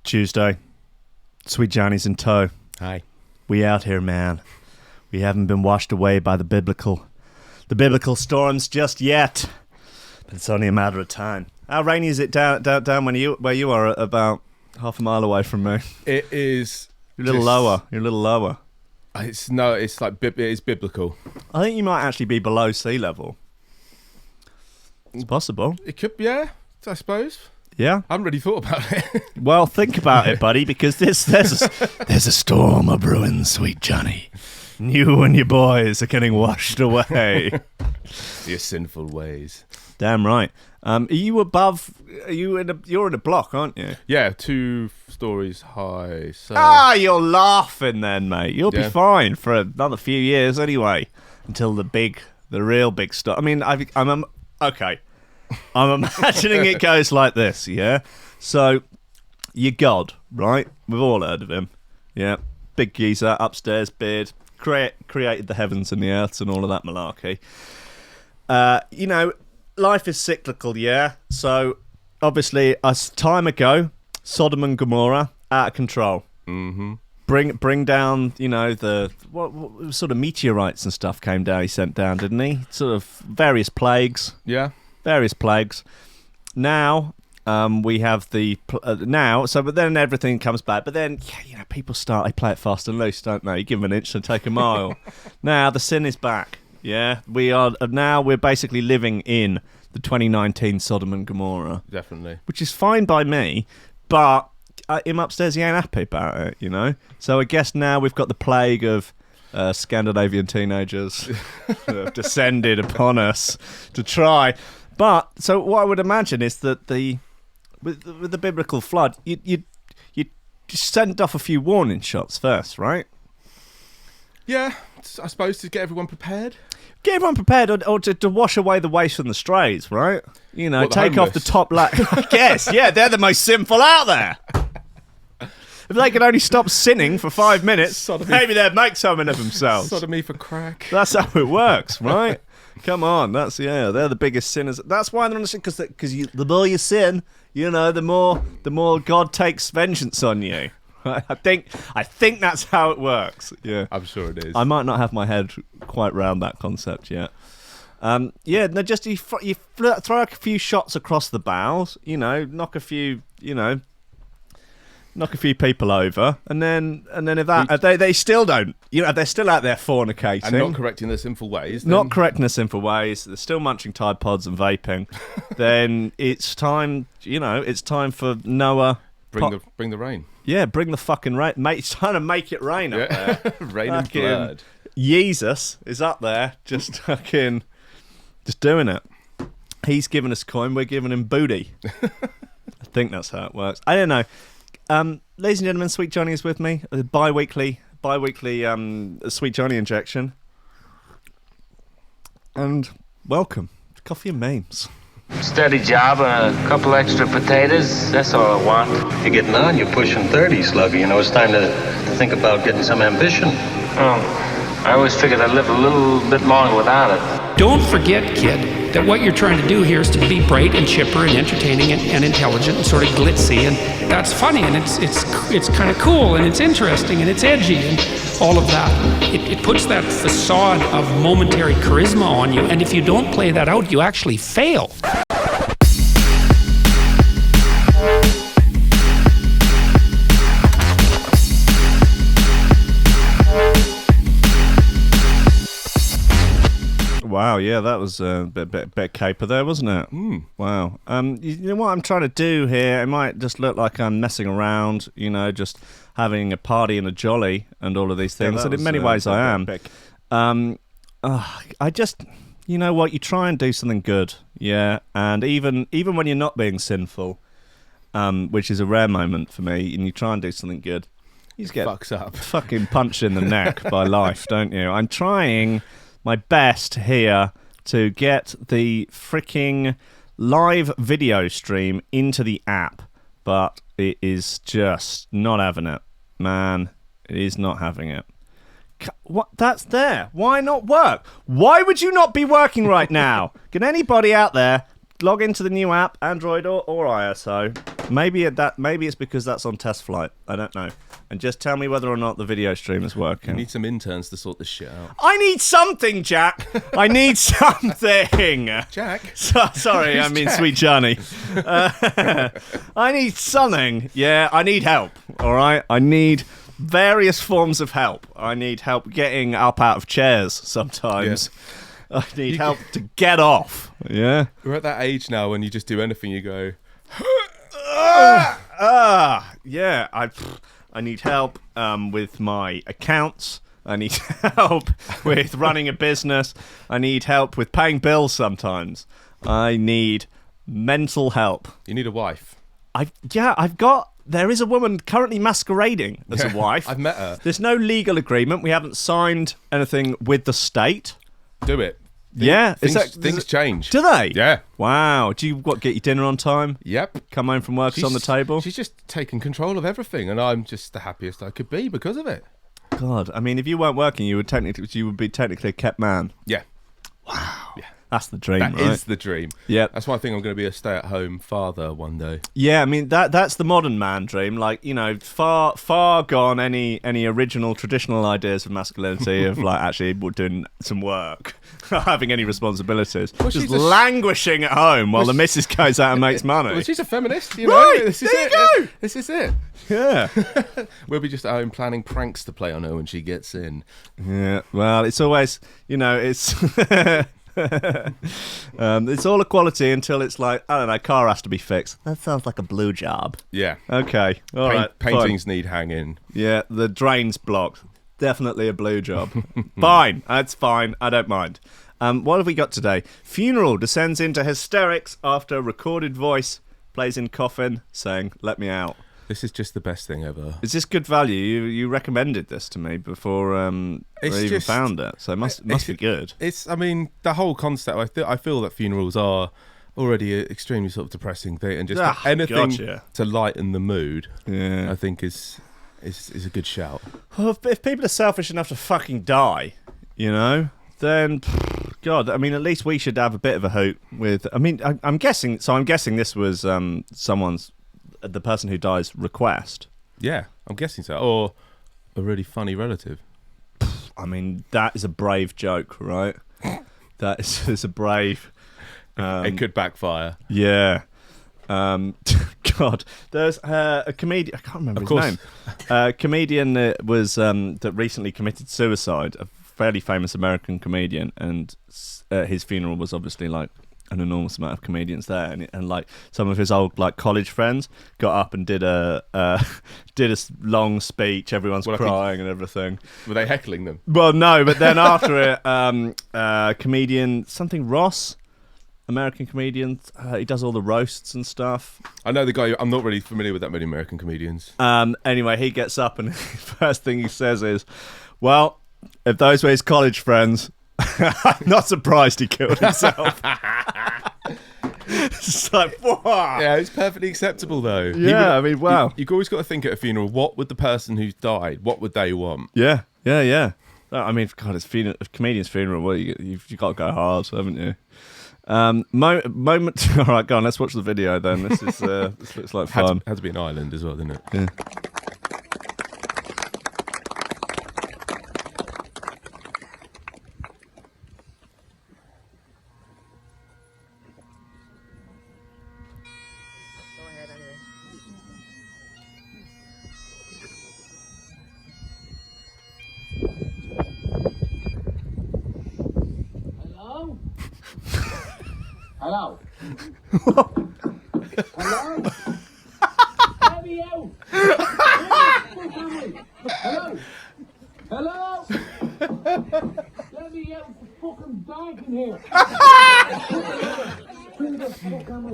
Tuesday. Sweet Johnny's in tow. Hi. We out here, man. We haven't been washed away by the biblical storms just yet. But it's only a matter of time. How rainy is it down where you are, about half a mile away from me? It is. You're a little lower. You're a little lower. It is biblical. I think you might actually be below sea level. It's possible. It could, yeah, I suppose. Yeah. I haven't really thought about it. Well, think about it, buddy, because there's a storm a brewing, Sweet Johnny. You and your boys are getting washed away. Your sinful ways. Damn right. Are you above? You're in a block, aren't you? Yeah, 2 stories high. So. You're laughing then, mate. You'll be fine for another few years anyway, until the real big storm. I mean, I'm okay. I'm imagining it goes like this, yeah? So, you're God, right? We've all heard of him. Yeah. Big geezer, upstairs, beard, created the heavens and the earths and all of that malarkey. Life is cyclical, yeah? So, obviously, a time ago, Sodom and Gomorrah, out of control. Mm-hmm. Bring down, what sort of meteorites and stuff came down, he sent down, didn't he? Sort of various plagues. Yeah. Various plagues. Now, we have but then everything comes back. But then, people they play it fast and loose, don't they? You give them an inch, they take a mile. Now, the sin is back. Yeah, we're basically living in the 2019 Sodom and Gomorrah. Definitely. Which is fine by me, but him upstairs, he ain't happy about it, So I guess now we've got the plague of Scandinavian teenagers that have descended upon us to try. But, so what I would imagine is that with the biblical flood, you sent off a few warning shots first, right? Yeah, I suppose to get everyone prepared. Get everyone prepared, or to wash away the waste and the strays, right? Take off the top I guess, yeah, they're the most sinful out there. If they could only stop sinning for 5 minutes, maybe they'd make something of themselves. Sodomy for crack. That's how it works, right? Come on, they're the biggest sinners. That's why they're on the sin, because the more you sin, the more God takes vengeance on you. I think that's how it works. Yeah, I'm sure it is. I might not have my head quite round that concept yet. Just you throw a few shots across the bows. Knock a few people over, and then if that they still don't, they're still out there fornicating and not correcting their sinful ways. Not correcting their sinful ways. They're still munching Tide Pods and vaping. Then it's time. It's time for Noah. Bring the rain. Yeah, bring the fucking rain, mate. It's trying to make it rain up there. Rain and blood. Jesus is up there, just doing it. He's giving us coin. We're giving him booty. I think that's how it works. I don't know. Ladies and gentlemen, Sweet Johnny is with me. A bi-weekly Sweet Johnny injection. And welcome to Coffee and Memes. Steady job and a couple extra potatoes. That's all I want. You're getting on. You're pushing 30, Slugger. It's time to think about getting some ambition. Oh, I always figured I'd live a little bit longer without it. Don't forget, kid, that what you're trying to do here is to be bright and chipper and entertaining and intelligent and sort of glitzy, and that's funny, and it's kind of cool, and it's interesting, and it's edgy, and all of that. It puts that facade of momentary charisma on you, and if you don't play that out, you actually fail. Wow, yeah, that was a bit caper there, wasn't it? Wow. You know what I'm trying to do here? It might just look like I'm messing around, just having a party and a jolly and all of these things. And in many ways I am. I just, what? You try and do something good, yeah. And even when you're not being sinful, which is a rare moment for me, and you try and do something good, you just get fucking punched in the neck by life, don't you? I'm trying my best here to get the freaking live video stream into the app, but it is just not having it, man. It is not having it. What? That's there. Why not work? Why would you not be working right now? Can anybody out there log into the new app, Android or ISO. Maybe it's because that's on test flight. I don't know. And just tell me whether or not the video stream is working. You need some interns to sort this shit out. I need something, Jack. I need something. Jack? Sorry, I mean Jack? Sweet Johnny. I need something. Yeah, I need help. All right? I need various forms of help. I need help getting up out of chairs sometimes. Yeah. I need help to get off. Yeah? We're at that age now when you just do anything, you go... yeah, I need help with my accounts. I need help with running a business. I need help with paying bills sometimes. I need mental help. You need a wife. There is a woman currently masquerading as a wife. I've met her. There's no legal agreement. We haven't signed anything with the state. Do it. Things change. Do they? Yeah. Wow. Do you get your dinner on time? Yep. Come home from work, it's on the table? She's just taking control of everything, and I'm just the happiest I could be because of it. God, I mean, if you weren't working, you would be technically a kept man. Yeah. Wow. Yeah. That's the dream, That right? is the dream. Yeah. That's why I think I'm going to be a stay-at-home father one day. Yeah, I mean that's the modern man dream. Like, you know, far gone any original traditional ideas of masculinity of like actually doing some work, not having any responsibilities, just languishing at home while the missus goes out and makes money. Well, she's a feminist, you know. Right, this is there it. you go. This is it. Yeah. We'll be just at home planning pranks to play on her when she gets in. Yeah. Well, it's always, you know, it's. It's all equality until it's like, I don't know, car has to be fixed. That sounds like a blue job. Yeah. Okay. All right. Paintings need hanging. Yeah, the drain's blocked. Definitely a blue job. Fine. That's fine. I don't mind. What have we got today? Funeral descends into hysterics after recorded voice plays in coffin saying, "Let me out." This is just the best thing ever. Is this good value? You recommended this to me before I even found it, so it must be good. I mean, the whole concept. I feel that funerals are already an extremely sort of depressing thing, and just anything to lighten the mood. Yeah, I think is a good shout. Well, if people are selfish enough to fucking die, you know, then God, I mean, at least we should have a bit of a hoot with. I mean, I'm guessing. So I'm guessing this was the person who dies request. Yeah, I'm guessing so. Or a really funny relative. I mean, that is a brave joke, right? That is a brave... it could backfire. Yeah. God, there's a comedian... I can't remember his name. A comedian that was that recently committed suicide, a fairly famous American comedian, and his funeral was obviously like an enormous amount of comedians there, and like some of his old like college friends got up and did a long speech. Everyone's crying and everything. Were they heckling them? Well, no, but then after it, comedian something Ross, American comedian, he does all the roasts and stuff. I know the guy. I'm not really familiar with that many American comedians. Anyway, he gets up and the first thing he says is, "Well, if those were his college friends, I'm not surprised he killed himself." It's like, wow. Yeah, it's perfectly acceptable though. Yeah, I mean, wow. You've always got to think at a funeral, what would the person who's died, what would they want? Yeah. I mean, God, it's a comedian's funeral. Well, you've got to go hard, haven't you? Moment. All right, go on. Let's watch the video then. This looks like fun. Had to be an island as well, didn't it? Yeah. Hello? Hello? Let me out! Hello? Hello? Let me out! It's fucking dark in here! Who the fuck am I?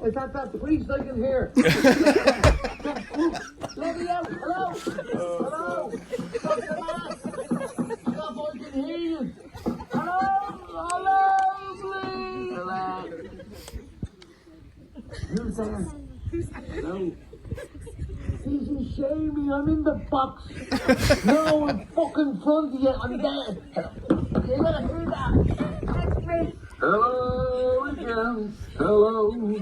Is that priest I can hear? Let me out! Hello? Hello? Stop the mask! Stop, I can hear you! Hello? Hello? Hello? Who's there? Hello? Easy, shamey, I'm in the box. No, I'm fucking front of you, I'm dead. You gotta hear that. That's me. Hello again. Hello.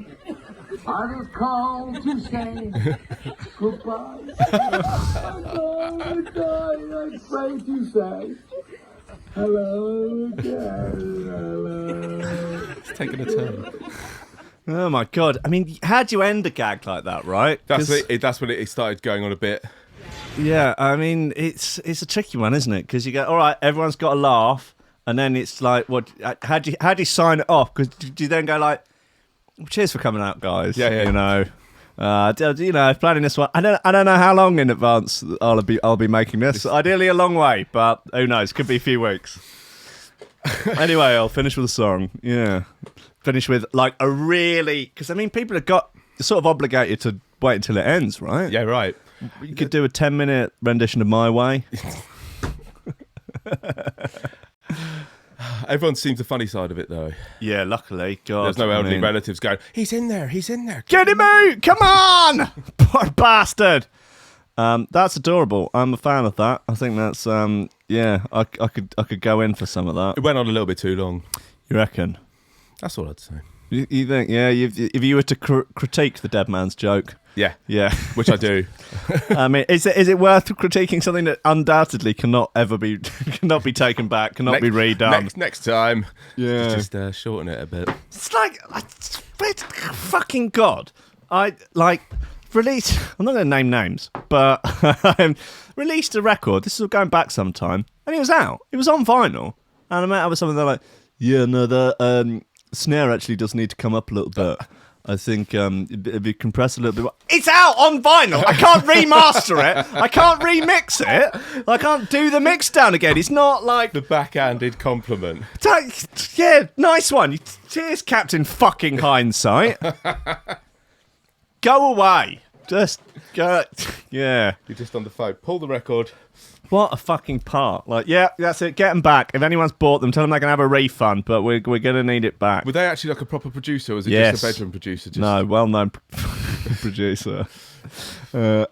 I just called to say goodbye. I'm afraid to say hello again. Hello. It's taking a turn. Oh my god! I mean, how do you end a gag like that, right? That's when it started going on a bit. Yeah, I mean, it's a tricky one, isn't it? Because you go, all right, everyone's got a laugh, and then it's like, what? How do you sign it off? Because do you then go like, cheers for coming out, guys? Yeah. You know, planning this one. I don't know how long in advance I'll be making this. Ideally, a long way, but who knows? Could be a few weeks. Anyway, I'll finish with a song. Yeah, finish with like a really, because I mean, people are sort of obligated to wait until it ends, right? Yeah, right. You could do a 10-minute rendition of My Way. Everyone seems the funny side of it, though. Yeah, luckily. God, there's no elderly relatives going, he's in there. Get him out! Come on! Poor bastard! That's adorable. I'm a fan of that. I think that's, I could go in for some of that. It went on a little bit too long. You reckon? That's all I'd say. You think, yeah, if you were to critique the dead man's joke... Yeah, which I do. I mean, is it worth critiquing something that undoubtedly cannot be taken back, cannot be redone? Next time, yeah, just shorten it a bit. It's like, fucking God, I like released. I'm not going to name names, but released a record. This is going back some time, and it was out. It was on vinyl, and I met up with someone. They're like, yeah, no, the snare actually does need to come up a little bit. I think if you compress a little bit more. It's out on vinyl. I can't remaster it. I can't remix it. I can't do the mix down again. It's not like... The backhanded compliment. Yeah, nice one. Cheers, Captain fucking Hindsight. Go away. Just go... Yeah. You're just on the phone. Pull the record. What a fucking part. Like, yeah, that's it. Get them back. If anyone's bought them, tell them they can have a refund, but we're going to need it back. Were they actually like a proper producer, or was it just a bedroom producer? No, well-known producer. What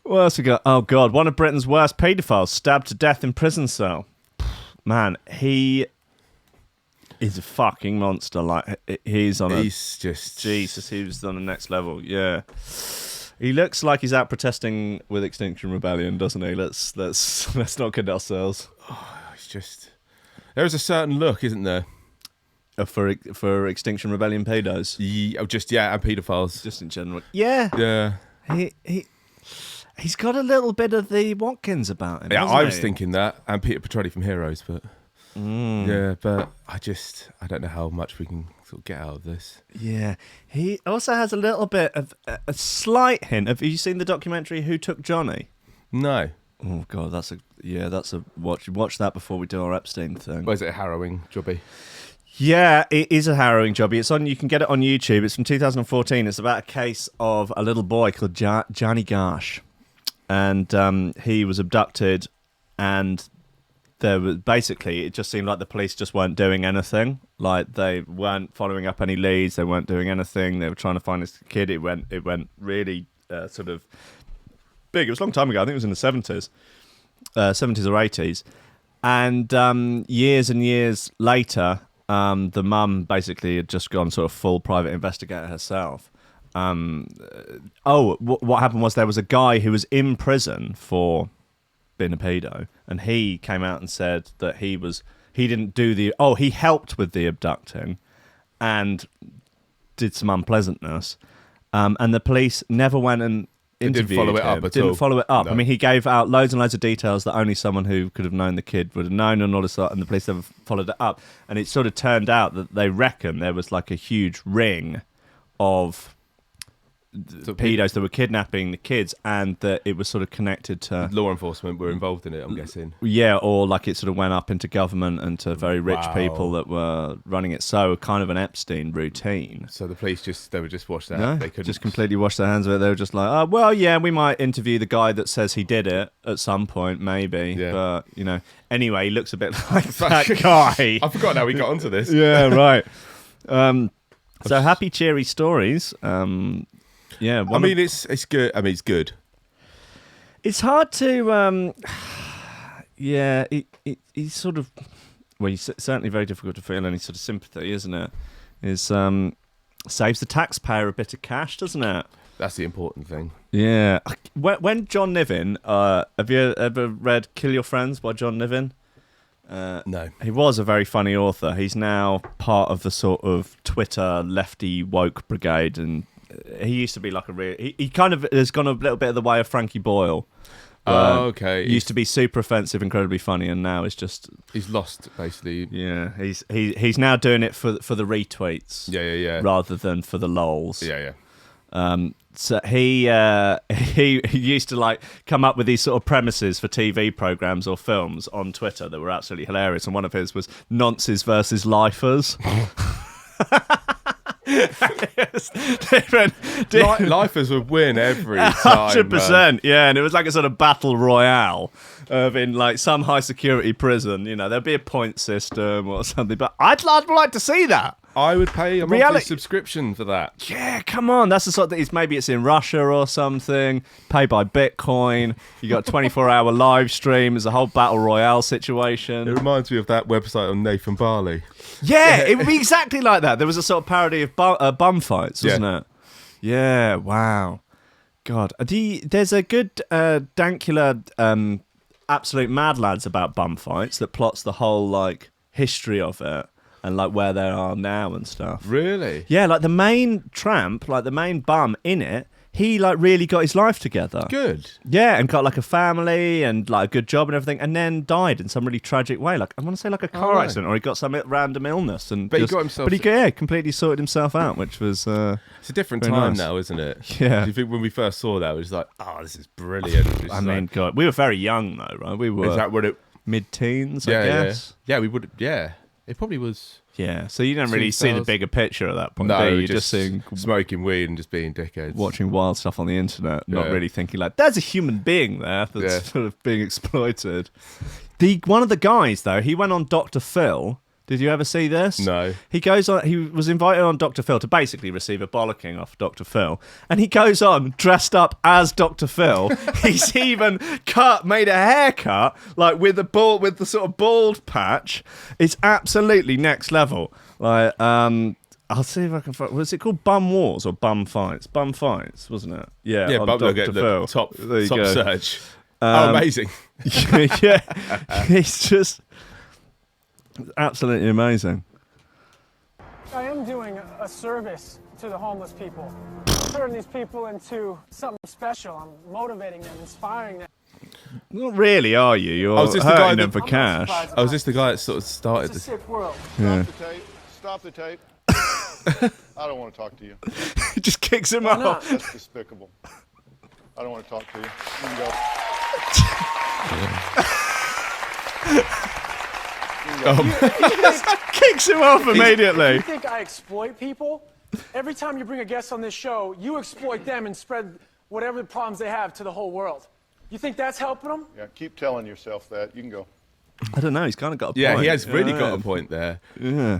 else we got? Oh, God. One of Britain's worst paedophiles stabbed to death in prison cell. Man, he is a fucking monster. Like, he's just... Jesus, he was on the next level. Yeah. He looks like he's out protesting with Extinction Rebellion, doesn't he? Let's not kid ourselves. Oh, it's just... There's a certain look, isn't there? For Extinction Rebellion pedos? And paedophiles. Just in general. Yeah. Yeah. He's got a little bit of the Watkins about him, yeah, I was thinking that. And Peter Petrelli from Heroes, but... Yeah, but I don't know how much we can sort of get out of this. Yeah, he also has a little bit of a slight hint. Have you seen the documentary Who Took Johnny? No. Oh God, that's a watch that before we do our Epstein thing. Well, is it a harrowing jobby? Yeah, it is a harrowing jobby. It's on. You can get it on YouTube. It's from 2014. It's about a case of a little boy called Johnny Gosh, and he was abducted, and there was basically, it just seemed like the police just weren't doing anything. Like, they weren't following up any leads. They weren't doing anything. They were trying to find this kid. It went really sort of big. It was a long time ago. I think it was in the 70s or 80s. And years and years later, the mum basically had just gone sort of full private investigator herself. What happened was there was a guy who was in prison for being a pedo, and he came out and said that he helped with the abducting and did some unpleasantness, and the police never went and interviewed didn't follow it him. up at didn't all. Follow it up. No. I mean, he gave out loads and loads of details that only someone who could have known the kid would have known, and all this, and the police never followed it up. And it sort of turned out that they reckon there was like a huge ring of pedos that were kidnapping the kids, and that it was sort of connected to law enforcement were involved in it, I'm guessing. Yeah, or like it sort of went up into government and to very rich people that were running it. So kind of an Epstein routine. So the police they were just washed out. No, they couldn't just completely wash their hands of it. They were just like, oh, well, yeah, we might interview the guy that says he did it at some point, maybe. Yeah. But anyway, he looks a bit like that guy. I forgot how we got onto this. Yeah, right. So happy, cheery stories. Yeah, it's good. I mean, it's good. It's hard to. Yeah, he's sort of... Well, he's certainly very difficult to feel any sort of sympathy, isn't it? Saves the taxpayer a bit of cash, doesn't it? That's the important thing. Yeah. When John Niven... have you ever read Kill Your Friends by John Niven? No. He was a very funny author. He's now part of the sort of Twitter lefty woke brigade, and he used to be like a real... He kind of has gone a little bit of the way of Frankie Boyle. Oh, okay. Used to be super offensive, incredibly funny, and now it's just... He's lost, basically. Yeah, he's now doing it for the retweets. Yeah. Rather than for the lols. Yeah. So he used to like come up with these sort of premises for TV programs or films on Twitter that were absolutely hilarious, and one of his was nonces versus lifers. Lifers would win every time. 100%, yeah, and it was like a sort of battle royale of in like some high security prison. You know, there'd be a point system or something, but I'd like to see that. I would pay a monthly subscription for that. Yeah, come on. That's the sort of thing. Maybe it's in Russia or something. Pay by Bitcoin. You got a 24-hour live stream. There's a whole battle royale situation. It reminds me of that website on Nathan Barley. Yeah, it would be exactly like that. There was a sort of parody of bum fights, wasn't it? Yeah, wow. God. There's a good Dankula Absolute Mad Lads about bum fights that plots the whole like history of it. And like where they are now and stuff. Really? Yeah, like the main tramp, like the main bum in it, he like really got his life together. Good. Yeah, and got like a family and like a good job and everything, and then died in some really tragic way. Like I want to say like a car accident, or he got some random illness, and he got himself. But he completely sorted himself out, which was. It's a different time now, isn't it? Yeah. Do you think when we first saw that, it was like, oh, this is brilliant. I mean, God, we were very young though, right? We were. Is that what it? Mid-teens, I guess. Yeah, we would. Yeah. It probably was. Yeah, so you don't really see the bigger picture at that point. No, you're just seeing smoking weed and just being dickheads, watching wild stuff on the internet, not really thinking like there's a human being there that's sort of being exploited. One of the guys though, he went on Dr. Phil. Did you ever see this? No. He goes on. He was invited on Dr. Phil to basically receive a bollocking off Dr. Phil, and he goes on dressed up as Dr. Phil. He's even made a haircut like with the sort of bald patch. It's absolutely next level. Like, I'll see if I can find. Was it called Bum Wars or Bum Fights? Bum Fights, wasn't it? Yeah. Yeah. On Dr. Phil. Top go. search. Amazing. Yeah. He's just. Absolutely amazing. I am doing a service to the homeless people. Turning these people into something special. I'm motivating them, inspiring them. Not really, are you? You're hurting them for cash. Oh, is this the guy that sort of started this? It's a sick world. Yeah. Stop the tape. I don't want to talk to you. He just kicks him off. That's despicable. I don't want to talk to you. You can go. Kicks him off immediately. You think I exploit people? Every time you bring a guest on this show, you exploit them and spread whatever the problems they have to the whole world. You think that's helping them? Yeah, keep telling yourself that. You can go. I don't know. He's kind of got a point. Yeah, he has really got a point there. Yeah.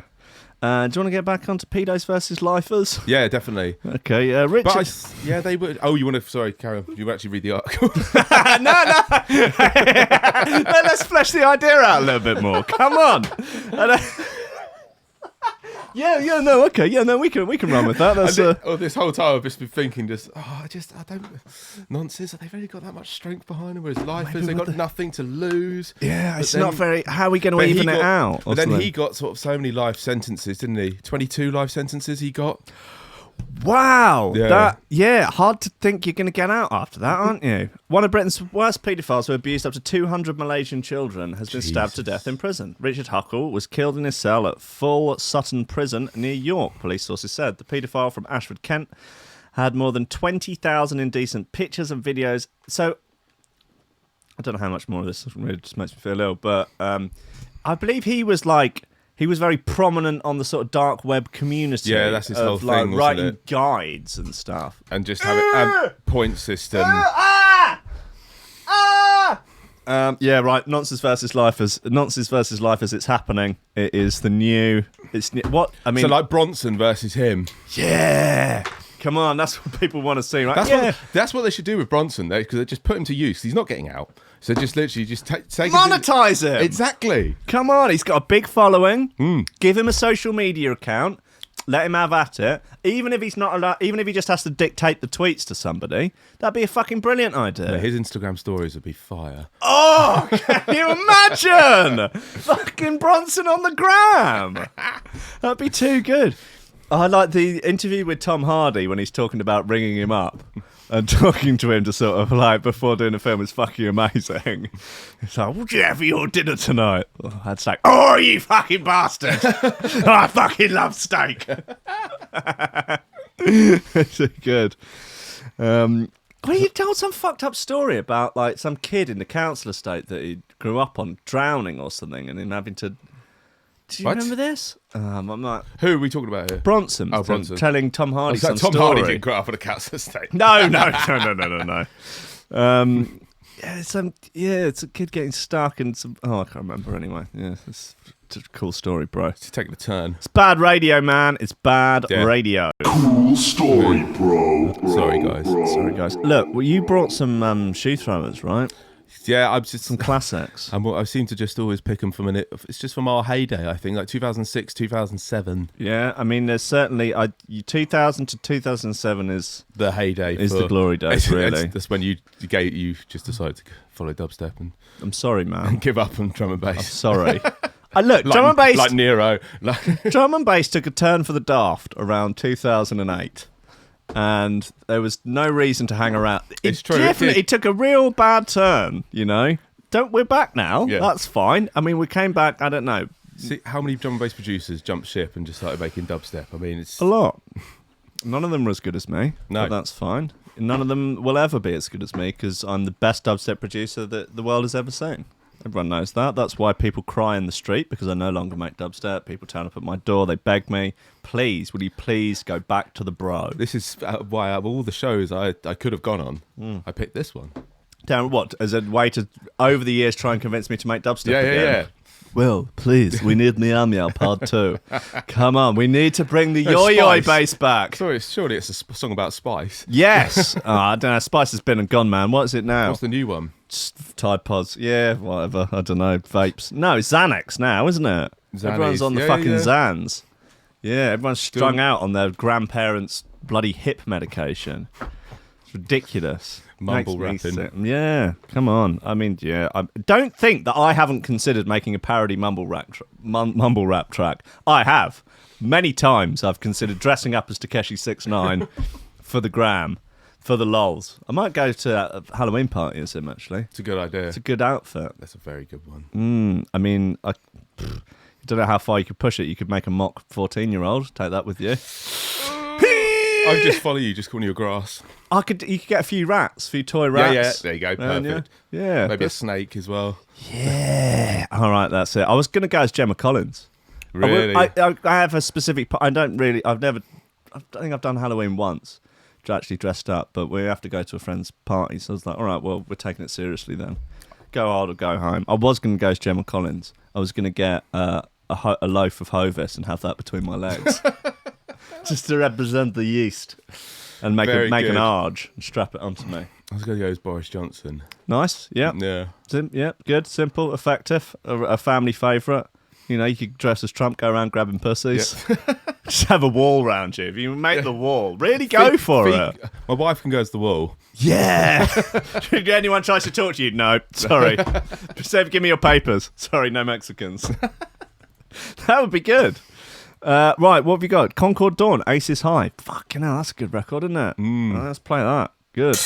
Do you want to get back onto pedos versus lifers? Yeah, definitely. Okay, Richard. Yeah, they would. Oh, you want to? Sorry, Karen. You actually read the article? No. Let's flesh the idea out a little bit more. Come on. We can run with that. That's this whole time I've just been thinking, I don't. Nonsense. Have they really got that much strength behind them? Whereas lifers, they've got nothing to lose. Yeah, it's not very. How are we going to even it out? But then he got sort of so many life sentences, didn't he? 22 life sentences he got. Wow. Hard to think you're going to get out after that, aren't you? One of Britain's worst paedophiles who abused up to 200 Malaysian children has been stabbed to death in prison. Richard Huckle was killed in his cell at Full Sutton Prison near York, police sources said. The paedophile from Ashford, Kent, had more than 20,000 indecent pictures and videos. So, I don't know how much more of this really just makes me feel ill, but I believe he was very prominent on the sort of dark web community. Yeah, that's his whole thing, wasn't writing it? Guides and stuff. And just having a point system. Yeah, right. Nonsense versus lifers. It's happening. It is the new. What I mean. So like Bronson versus him. Yeah. Come on, that's what people want to see, right? That's what they should do with Bronson, though, because they just put him to use. He's not getting out. So just literally just take monetize him. Exactly. Come on, he's got a big following. Give him a social media account. Let him have at it. Even if he's not allowed, even if he just has to dictate the tweets to somebody, that'd be a fucking brilliant idea. Yeah, his Instagram stories would be fire. Oh, can you imagine? Fucking Bronson on the gram. That'd be too good. I like the interview with Tom Hardy when he's talking about ringing him up and talking to him to sort of like before doing the film is fucking amazing. It's like, what do you have for your dinner tonight? I'd say, oh, you fucking bastard. I fucking love steak. It's so good. Well, you told some fucked up story about like some kid in the council estate that he grew up on drowning or something and him having to... Do you remember this? I'm not... Who are we talking about here? Bronson. Oh, Bronson. Telling Tom Hardy some Tom story. Hardy didn't grow up on a council estate. No. It's a kid getting stuck in some... Oh, I can't remember anyway. Yeah, it's a cool story, bro. It's taking a turn. It's bad radio, man. It's bad radio. Cool story, bro. Sorry, guys. Look, well, you brought some shoe throwers, right? Yeah, I'm just some classics. I seem to just always pick them from it's just from our heyday, I think, like 2006, 2007. Yeah, I mean, there's certainly 2000 to 2007 is the heyday. Is the glory days, really? That's when you just decided to follow dubstep and. I'm sorry, man. And give up on drum and bass. I'm sorry. Look, drum and bass, like Nero. Drum and bass took a turn for the daft around 2008. And there was no reason to hang around. It's true. It took a real bad turn, you know. We're back now. Yeah. That's fine. I mean, we came back, I don't know. See, how many drum and bass producers jumped ship and just started making dubstep? I mean, it's... A lot. None of them were as good as me. No. But that's fine. None of them will ever be as good as me because I'm the best dubstep producer that the world has ever seen. Everyone knows that. That's why people cry in the street because I no longer make dubstep. People turn up at my door. They beg me, please, will you please go back to the bro? This is why out of all the shows I could have gone on, I picked this one. Darren, what? As a way to, over the years, try and convince me to make dubstep again? Yeah. Well, please, we need Meow Meow Part 2. Come on, we need to bring the yo-yo bass back. Surely it's a song about Spice. Yes. I don't know, Spice has been and gone, man. What is it now? What's the new one? Just Tide Pods. Yeah, whatever. I don't know. Vapes. No, it's Xanax now, isn't it? Xannies. Everyone's on the fucking Xans. Yeah, everyone's strung out on their grandparents' bloody hip medication. It's ridiculous. Mumble rapping. Yeah, come on. I mean, yeah. I don't think that I haven't considered making a parody mumble rap track. I have. Many times I've considered dressing up as Takeshi 69 for the gram, for the lols. I might go to a Halloween party as him, actually. It's a good idea. It's a good outfit. That's a very good one. I mean, I don't know how far you could push it. You could make a mock 14-year-old. Take that with you. I'd just follow you, just calling you a grass. You could get a few rats, a few toy rats. Yeah, there you go, perfect. Yeah. Maybe a snake as well. Yeah. All right, that's it. I was going to go as Gemma Collins. Really? I have a specific... I think I've done Halloween once, actually dressed up, but we have to go to a friend's party, so I was like, all right, well, we're taking it seriously then. Go hard or go home. I was going to go as Gemma Collins. I was going to get a loaf of Hovis and have that between my legs. Just to represent the yeast and make an arge and strap it onto me. I was going to go as Boris Johnson. Nice, yeah. Yeah. Good, simple, effective, a family favourite. You know, you could dress as Trump, go around grabbing pussies. Yeah. Just have a wall round you. If you make the wall, really go for it. My wife can go as the wall. Yeah. If anyone tries to talk to you, no, sorry. Give me your papers. Sorry, no Mexicans. That would be good. Right, what have you got? Concord Dawn, Aces High. Fucking hell, that's a good record, isn't it? Let's play that. Good.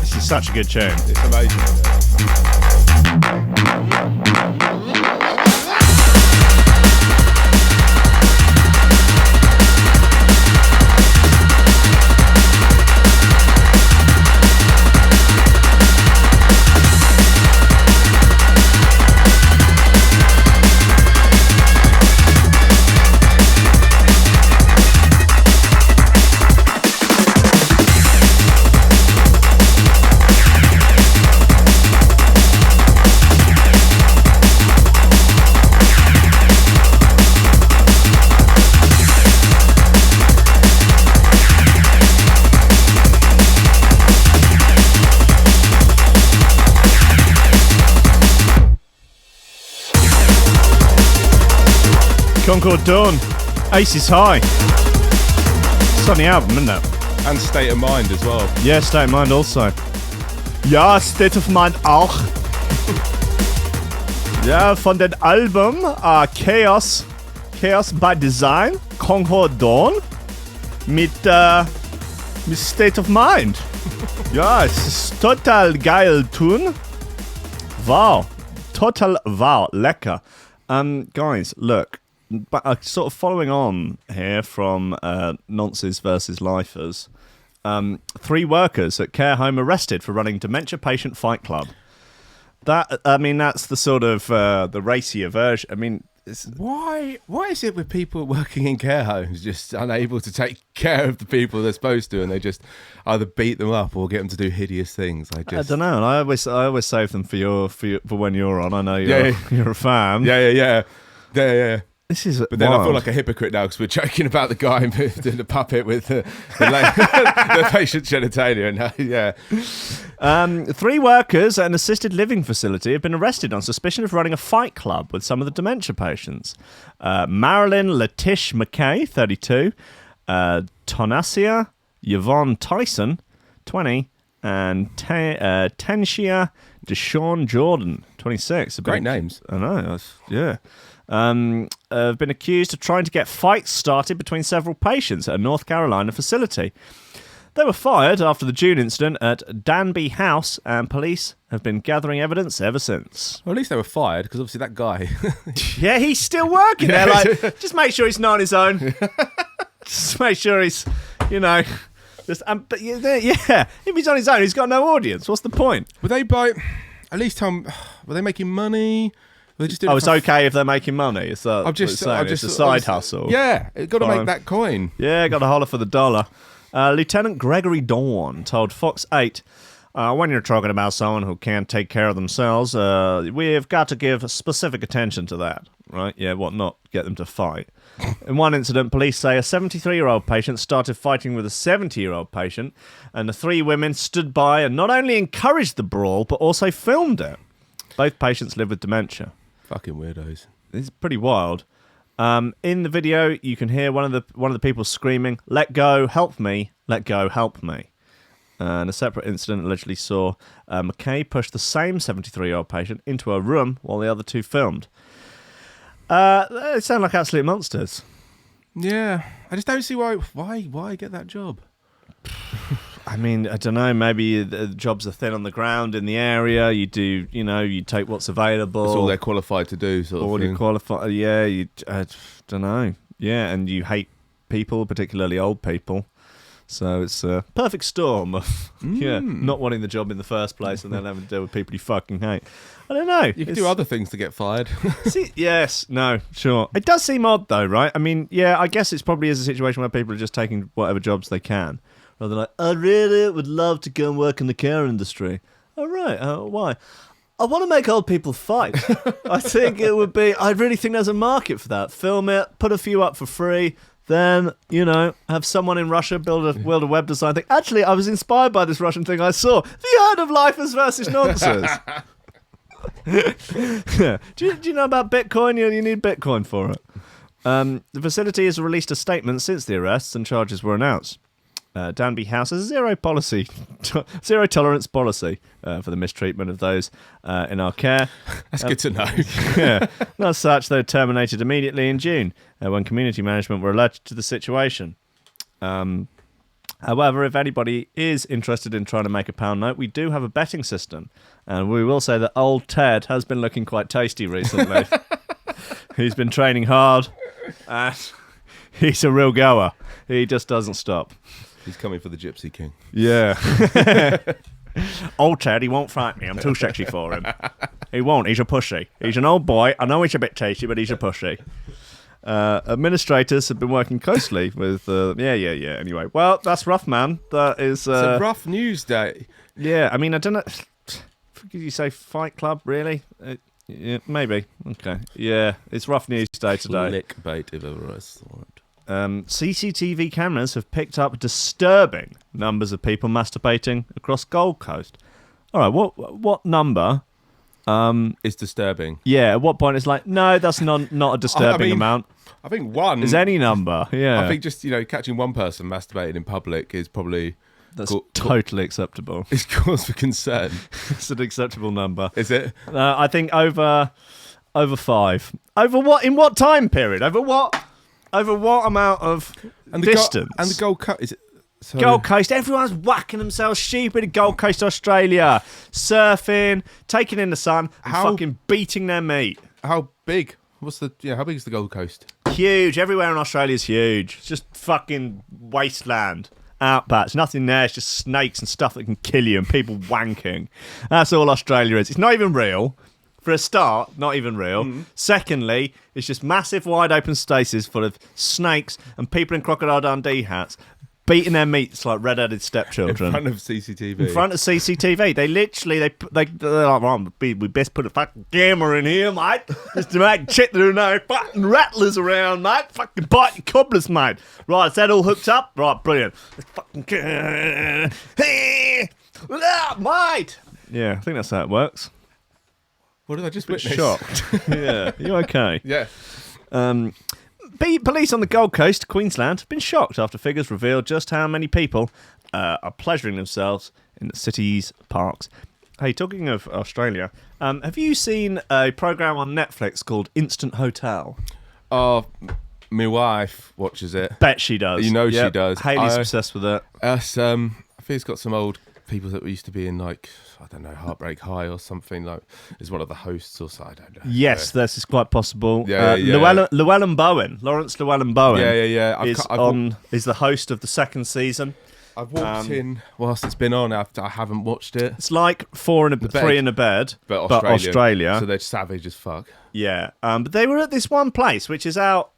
This is such a good tune. It's amazing. Concord Dawn, Aces High. It's on the album, isn't it? And State of Mind as well. Yeah, State of Mind also. Ja, State of Mind auch. Ja, von dem Album Chaos by Design, Concord Dawn mit State of Mind. Ja, es ist total geil tun. Wow, total wow, lecker. Guys, look. But sort of following on here from Nonces versus Lifers, 3 workers at care home arrested for running dementia patient fight club. That's the sort of the racier version. I mean, why is it with people working in care homes just unable to take care of the people they're supposed to, and they just either beat them up or get them to do hideous things? I don't know. And I always save them for when you're on. I know you're a fan. Yeah. This is but then wild. I feel like a hypocrite now because we're joking about the guy doing the puppet with the patient's genitalia. And 3 workers at an assisted living facility have been arrested on suspicion of running a fight club with some of the dementia patients. Marilyn Letish McKay, 32, Tonasia Yvonne Tyson, 20, and Tenshia Deshawn Jordan, 26. Great names. I know, yeah. Have been accused of trying to get fights started between several patients at a North Carolina facility. They were fired after the June incident at Danby House, and police have been gathering evidence ever since. Well, at least they were fired, because obviously that guy... Yeah, he's still working there. Like, just make sure he's not on his own. Just make sure he's, but yeah, if he's on his own, he's got no audience. What's the point? Were they were they making money? It's okay if they're making money. It's it's a side hustle. Yeah, got to make that coin. Yeah, got to holler for the dollar. Lieutenant Gregory Dawn told Fox 8, when you're talking about someone who can't take care of themselves, we've got to give specific attention to that, right? Yeah, not get them to fight. In one incident, police say a 73-year-old patient started fighting with a 70-year-old patient, and the 3 women stood by and not only encouraged the brawl, but also filmed it. Both patients live with dementia. Fucking weirdos. It's pretty wild. In the video, you can hear one of the people screaming, "Let go, help me! Let go, help me!" And a separate incident allegedly saw McKay push the same 73-year-old patient into a room while the other 2 filmed. They sound like absolute monsters. Yeah, I just don't see why get that job. I mean, I don't know, maybe the jobs are thin on the ground in the area. You do, you take what's available. That's all they're qualified to do, sort of thing. Qualified, yeah, I don't know. Yeah, and you hate people, particularly old people. So it's a perfect storm of not wanting the job in the first place and then having to deal with people you fucking hate. I don't know. You can do other things to get fired. Yes, no, sure. It does seem odd though, right? I mean, yeah, I guess it's probably is a situation where people are just taking whatever jobs they can. Rather than like, I really would love to go and work in the care industry. Oh, right. Why? I want to make old people fight. I think it would be... I really think there's a market for that. Film it, put a few up for free, then, have someone in Russia build a web design thing. Actually, I was inspired by this Russian thing I saw. The Herd of Lifers versus Nonces. Yeah. Do you know about Bitcoin? You need Bitcoin for it. The facility has released a statement since the arrests and charges were announced. Danby House has a zero tolerance policy for the mistreatment of those in our care. That's good to know. Yeah. And as such, they were terminated immediately in June when community management were alerted to the situation. However, if anybody is interested in trying to make a pound note, we do have a betting system. And we will say that old Ted has been looking quite tasty recently. He's been training hard. And he's a real goer. He just doesn't stop. He's coming for the Gypsy King. Yeah. Old Ted, he won't fight me. I'm too sexy for him. He won't. He's a pussy. He's an old boy. I know he's a bit tasty, but he's a pussy. Administrators have been working closely with... Yeah. Anyway, well, that's rough, man. That is... It's a rough news day. Yeah, I mean, I don't know... Did you say Fight Club, really? Yeah, maybe. Okay. Yeah, it's rough news day today. Clickbait, if ever I saw it. CCTV cameras have picked up disturbing numbers of people masturbating across Gold Coast. All right, what number is disturbing? Yeah, at what point it's like, no, that's not a disturbing amount. I think one is any number. Yeah, I think just catching one person masturbating in public is probably totally acceptable. It's cause for concern. It's an acceptable number. Is it? I think over 5. Over what? In what time period? Over what amount of distance? And the Gold Coast, is it? So Gold Coast, everyone's whacking themselves stupid at Gold Coast, Australia. Surfing, taking in the sun, and fucking beating their meat. How big? How big is the Gold Coast? Huge. Everywhere in Australia is huge. It's just fucking wasteland. Outbacks, nothing there. It's just snakes and stuff that can kill you and people wanking. That's all Australia is. It's not even real. For a start, not even real. Secondly, it's just massive, wide open spaces full of snakes and people in Crocodile Dundee hats beating their meats like red-headed stepchildren. In front of CCTV. In front of CCTV. They literally, they're like, oh, we best put a fucking camera in here, mate. Just to make shit there are no fucking rattlers around, mate. Fucking biting cobblers, mate. Right, is that all hooked up? Right, brilliant. Let's fucking... mate! Yeah, I think that's how it works. What did I just witness? Shocked. Yeah, you okay? Yeah. Police on the Gold Coast, Queensland, have been shocked after figures revealed just how many people are pleasuring themselves in the city's parks. Hey, talking of Australia, have you seen a program on Netflix called Instant Hotel? Oh, my wife watches it. Bet she does. She does. Haley's obsessed with it. I think it's got some old people that used to be in, like, I don't know, Heartbreak High or something, like, is one of the hosts or so, I don't know. Yes, this is quite possible. Yeah. Llewellyn Bowen, Lawrence Llewellyn Bowen. Yeah. Is the host of the second season. I've walked in whilst it's been on. I haven't watched it. It's like 3 in a bed, but Australia. So they're savage as fuck. Yeah, but they were at this one place, which is out...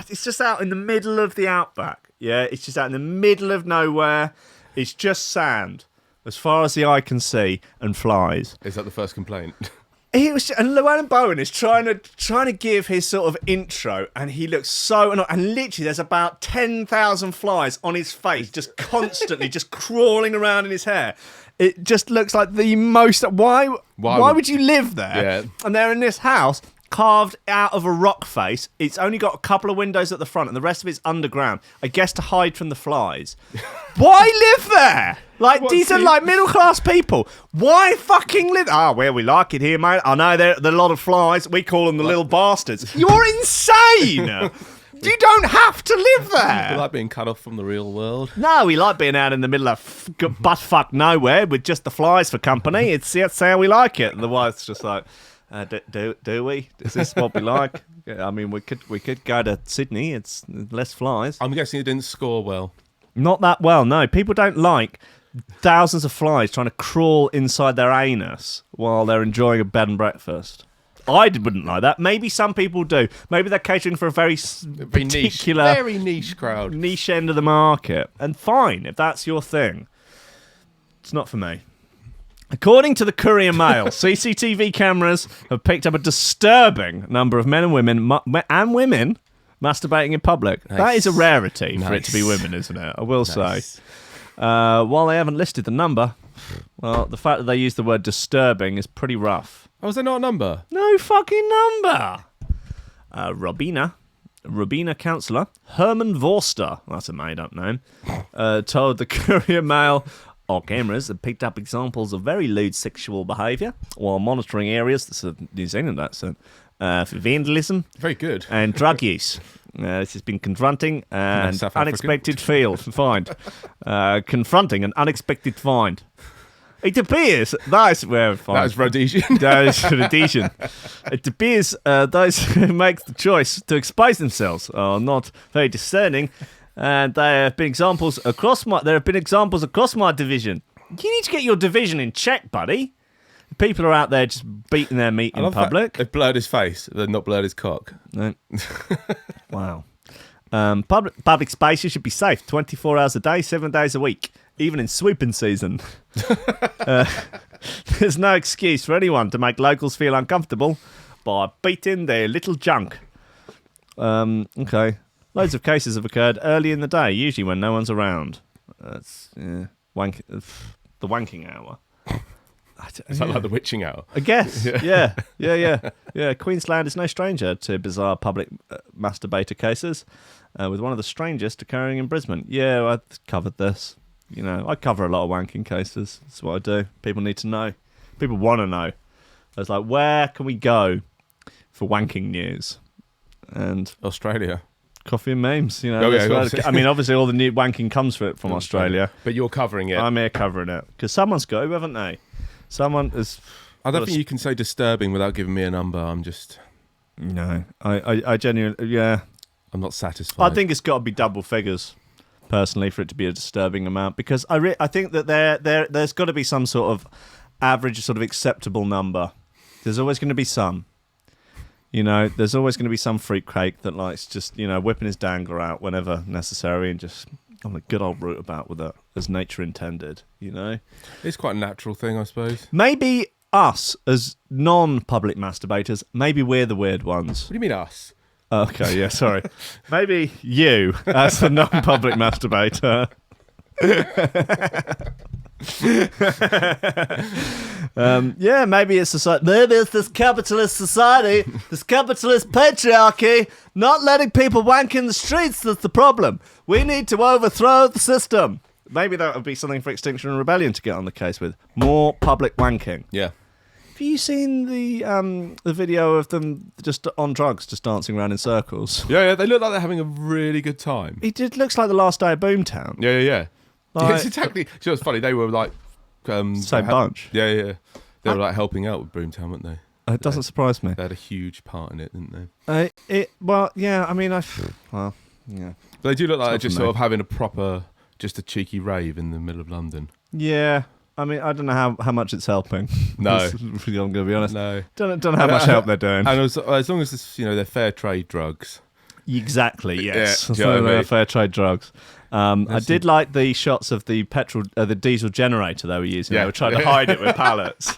It's just out in the middle of the outback. Yeah, it's just out in the middle of nowhere. It's just sand, as far as the eye can see, and flies. Is that the first complaint? And Llewellyn Bowen is trying to give his sort of intro, and he looks so annoyed. And literally, there's about 10,000 flies on his face, just constantly, just crawling around in his hair. It just looks like the most. Why would you live there? Yeah. And they're in this house carved out of a rock face. It's only got a couple of windows at the front, and the rest of it's underground. I guess to hide from the flies. Why live there? Like, these are like middle class people. Why fucking live? Oh, well, we like it here, mate. I know there are a lot of flies. We call them the little bastards. You're insane. You don't have to live there. We like being cut off from the real world. No, we like being out in the middle of butt-fuck nowhere with just the flies for company. That's how we like it. And the wife's just like, do we? Is this what we like? I mean, we could go to Sydney. It's less flies. I'm guessing it didn't score well. Not that well, no. People don't like thousands of flies trying to crawl inside their anus while they're enjoying a bed and breakfast. I wouldn't like that. Maybe some people do. Maybe they're catering for a very particular... Very niche crowd. Niche end of the market. And fine, if that's your thing. It's not for me. According to the Courier Mail, CCTV cameras have picked up a disturbing number of men and women masturbating in public. Nice. That is a rarity for it to be women, isn't it? I will say. While they haven't listed the number, well, the fact that they use the word disturbing is pretty rough. Oh, is there not a number? No fucking number. Robina Rabina councillor Herman Vorster, that's a made-up name, told the Courier Mail, our cameras have picked up examples of very lewd sexual behaviour while monitoring areas, that's a New Zealand accent, for vandalism. Very good. And drug use. This has been confronting an unexpected find. Confronting an unexpected find. It appears that is Rhodesian. That is Rhodesian. It appears those who make the choice to expose themselves are not very discerning, and there have been examples across my division. You need to get your division in check, buddy. People are out there just beating their meat in public. They've blurred his face. They've not blurred his cock. No. Wow. Public spaces should be safe 24 hours a day, 7 days a week, even in swooping season. There's no excuse for anyone to make locals feel uncomfortable by beating their little junk. Okay. Loads of cases have occurred early in the day, usually when no one's around. That's the wanking hour. Is that like the witching hour? I guess. Yeah. Queensland is no stranger to bizarre public masturbator cases, with one of the strangest occurring in Brisbane. Yeah, I covered this. You know, I cover a lot of wanking cases. That's what I do. People need to know. People want to know. I was like, where can we go for wanking news? And Australia. Coffee and memes, you know. I mean, obviously all the new wanking comes from Australia. But you're covering it. I'm here covering it. Because someone's got to, haven't they? Someone is... I don't think you can say disturbing without giving me a number. I'm just... No. I genuinely... Yeah. I'm not satisfied. I think it's got to be double figures, personally, for it to be a disturbing amount. Because I think that there's got to be some sort of average, sort of acceptable number. There's always going to be some. You know, there's always going to be some freak cake that likes just, you know, whipping his dangler out whenever necessary and just on a good old route about with it, as nature intended, you know? It's quite a natural thing, I suppose. Maybe us, as non-public masturbators, maybe we're the weird ones. What do you mean us? Okay, yeah, sorry. Maybe you, as a non-public masturbator. Yeah, maybe it's society. Maybe it's this capitalist society, this capitalist patriarchy, not letting people wank in the streets that's the problem. We need to overthrow the system. Maybe that would be something for Extinction and Rebellion to get on the case with. More public wanking. Yeah. Have you seen the video of them just on drugs, just dancing around in circles? Yeah, they look like they're having a really good time. It looks like the last day of Boomtown. Yeah. It's exactly. You know, it's funny. They were like same bunch. Yeah. They were like helping out with Boomtown, weren't they? It doesn't surprise me. They had a huge part in it, didn't they? Yeah. But they do look like they're just sort of having just a cheeky rave in the middle of London. Yeah. I mean, I don't know how much it's helping. No. I'm going to be honest. No. Don't know how much help they're doing. And as long as it's, they're fair trade drugs. Exactly, yes. Yeah, do you know what I mean? Fair trade drugs. I did like the shots of the the diesel generator they were using. Yeah. They were trying to hide it with pallets.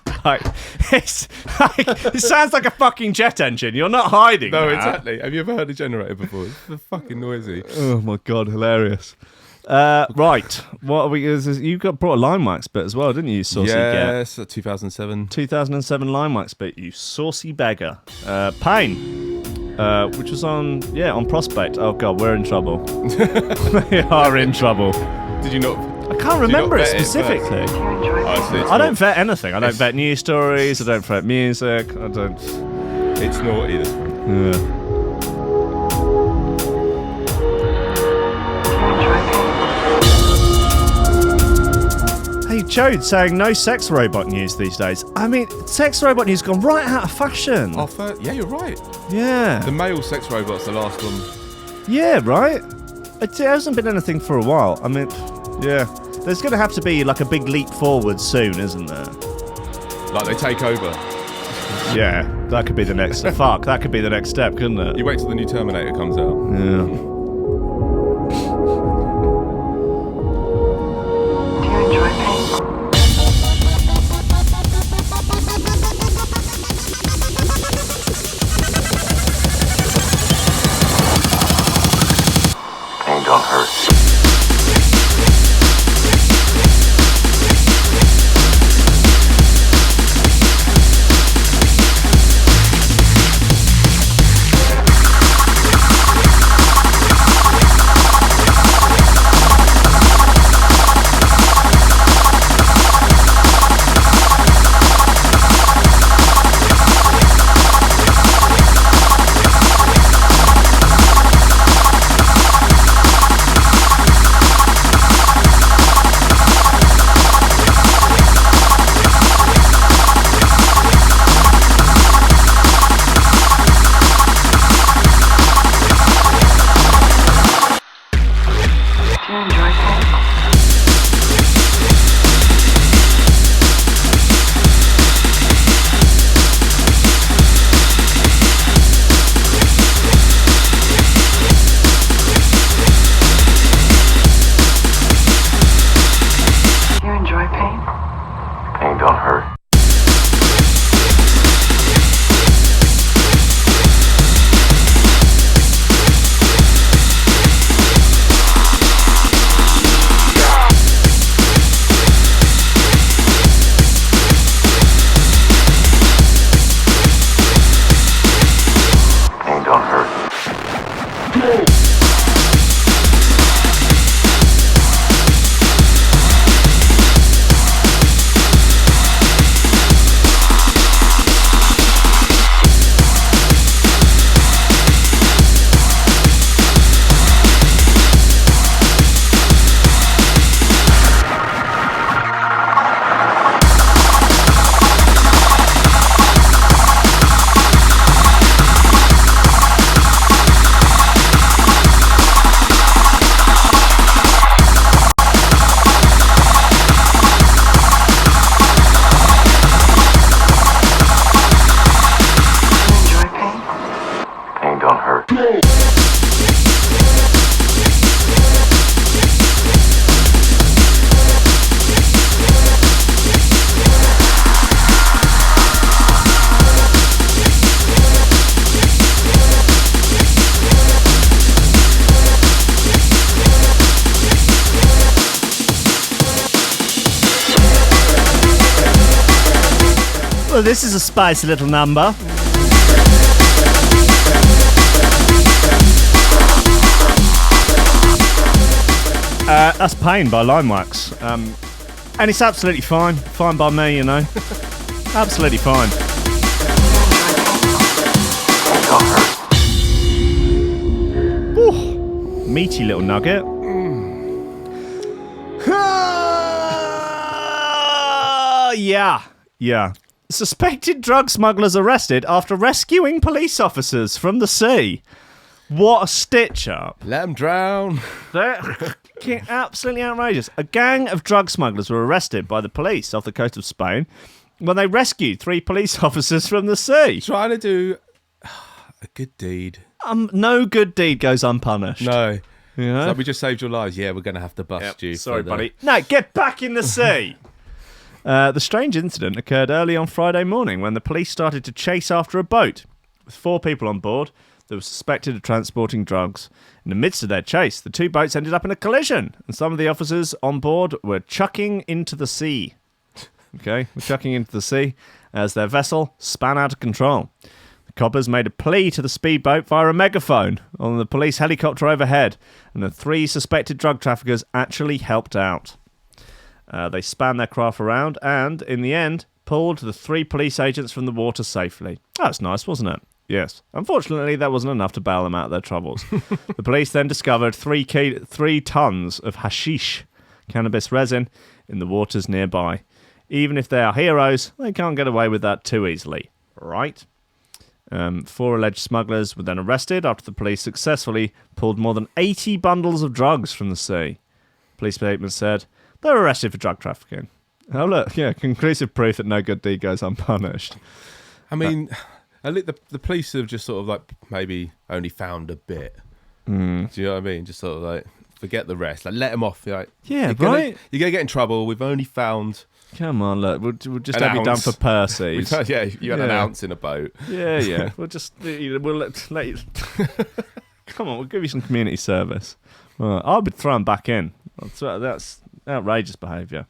It sounds like a fucking jet engine. You're not hiding No, that. exactly. Have you ever heard a generator before? It's fucking noisy. Oh my God, hilarious. Right, what are we? You brought a line wax bit as well, didn't you, saucy? Yes, 2007. 2007 line wax bit, you saucy beggar. Pain. Which was on Prospect. Oh God, we're in trouble. We are in trouble. Did you not? I can't remember it specifically. I don't vet anything. I don't vet news stories. I don't vet music. I don't. It's naughty, this one. Yeah. Hey, Chode saying no sex robot news these days. I mean, sex robot news gone right out of fashion. Yeah, you're right. Yeah. The male sex robot's the last one. Yeah, right? It hasn't been anything for a while. I mean, yeah. There's going to have to be like a big leap forward soon, isn't there? Like they take over. Yeah, that could be the next... Fuck, that could be the next step, couldn't it? You wait till the new Terminator comes out. Yeah. Don't hurt. Well, this is a spicy little number. That's Pain by Limewax. And it's absolutely fine. Fine by me, you know. Absolutely fine. Ooh, meaty little nugget. Yeah. Suspected drug smugglers arrested after rescuing police officers from the sea. What a stitch-up. Let them drown. They're absolutely outrageous. A gang of drug smugglers were arrested by the police off the coast of Spain when they rescued 3 police officers from the sea. Trying to do a good deed. No good deed goes unpunished. No. Yeah. So we just saved your lives. Yeah, we're going to have to bust you. Sorry, buddy. No, get back in the sea. The strange incident occurred early on Friday morning when the police started to chase after a boat with 4 people on board that were suspected of transporting drugs. In the midst of their chase, the 2 boats ended up in a collision, and some of the officers on board were chucking into the sea. As their vessel span out of control. The coppers made a plea to the speedboat via a megaphone on the police helicopter overhead, and the 3 suspected drug traffickers actually helped out. They spanned their craft around and, in the end, pulled the 3 police agents from the water safely. That's nice, wasn't it? Yes. Unfortunately, that wasn't enough to bail them out of their troubles. The police then discovered 3 tons of hashish, cannabis resin, in the waters nearby. Even if they are heroes, they can't get away with that too easily. Right? 4 alleged smugglers were then arrested after the police successfully pulled more than 80 bundles of drugs from the sea. Police statement said they were arrested for drug trafficking. Oh, look, yeah, conclusive proof that no good deed goes unpunished. I mean, the police have just sort of like maybe only found a bit. Do you know what I mean? Just sort of like forget the rest. Like let them off. Like, yeah, you're right. You're gonna get in trouble. We've only found. Come on, look, we'll just have you done for Percy's. Yeah, you had an ounce in a boat. Yeah. We'll just we'll let you. Come on, we'll give you some community service. Well, I would throw them back in. That's outrageous behaviour.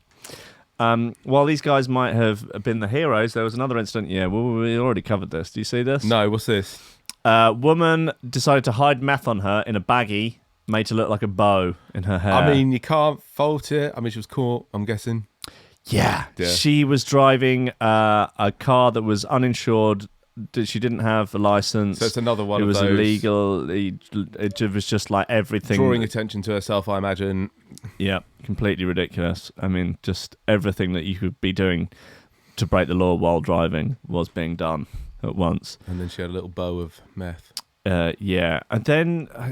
While these guys might have been the heroes, there was another incident. Yeah, well, we already covered this. Do you see this? No, what's this? Woman decided to hide meth on her in a baggie, made to look like a bow in her hair. I mean, you can't fault it. I mean, she was caught, I'm guessing. Yeah. She was driving a car that was uninsured. She didn't have a license. So it's another one of those. It was illegal. It was just like everything. Drawing attention to herself, I imagine. Yeah, completely ridiculous. I mean, just everything that you could be doing to break the law while driving was being done at once. And then she had a little bow of meth. Yeah. And then I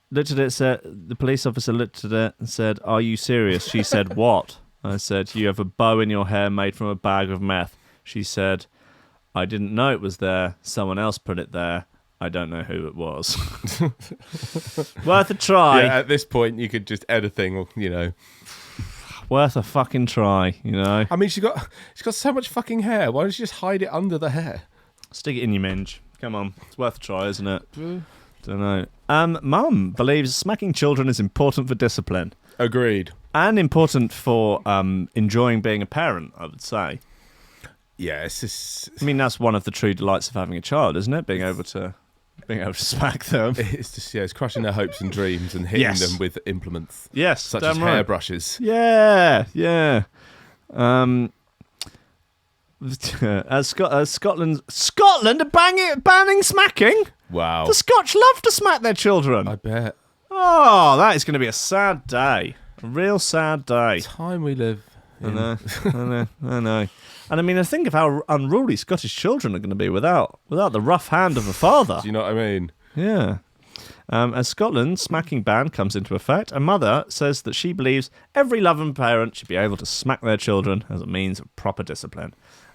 looked at it, said, the police officer looked at it and said, "Are you serious?" She said, "What?" I said, "You have a bow in your hair made from a bag of meth." She said, "I didn't know it was there. Someone else put it there. I don't know who it was." Worth a try. Yeah, at this point, you could just anything, you know. Worth a fucking try, you know. I mean, she's got so much fucking hair. Why don't you just hide it under the hair? Stick it in your minge. Come on, it's worth a try, isn't it? Don't know. Mum believes smacking children is important for discipline. Agreed. And important for enjoying being a parent, I would say. Yeah, it's just... I mean, that's one of the true delights of having a child, isn't it? Being able to smack them. It's just, it's crushing their hopes and dreams and hitting them with implements. Yes, such as right. hairbrushes. Yeah. Scotland are banning smacking. Wow. The Scotch love to smack their children. I bet. Oh, that is going to be a sad day. A real sad day. Time we live in. I know. And I mean, I think of how unruly Scottish children are going to be without the rough hand of a father. Do you know what I mean? Yeah. As Scotland's smacking ban comes into effect, a mother says that she believes every loving parent should be able to smack their children as a means of proper discipline.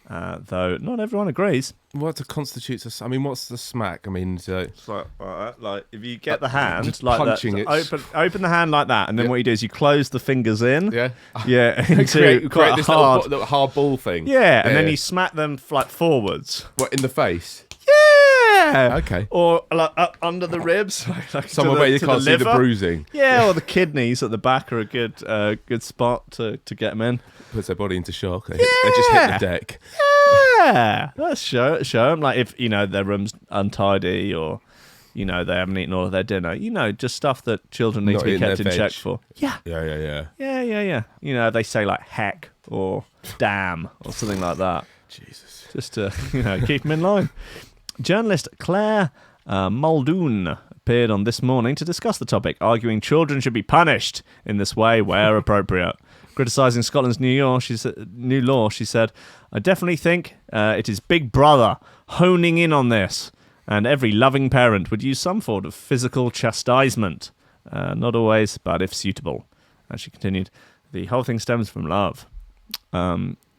though not everyone agrees. What constitutes I mean, what's the smack? I mean, it's like if you get the hand like punching that, so open the hand like that, and then what you do is you close the fingers in. Yeah. Into create this hard, little hard ball thing. Yeah, and then you smack them like forwards. What, in the face? Yeah. Okay. Or like up under the ribs, like somewhere where you can't see the bruising. Yeah, or the kidneys at the back are a good spot to get them in. Puts their body into shock. They just hit the deck. Yeah, let's show them. Like if their room's untidy, or they haven't eaten all of their dinner. Just stuff that children need to be kept in check for. Yeah. Yeah. They say like heck or damn or something like that. Jesus. Just to keep them in line. Journalist Claire Muldoon appeared on This Morning to discuss the topic, arguing children should be punished in this way where appropriate. Criticising Scotland's new law, she said, "I definitely think it is Big Brother honing in on this, and every loving parent would use some form of physical chastisement. Not always, but if suitable." And she continued, "The whole thing stems from love.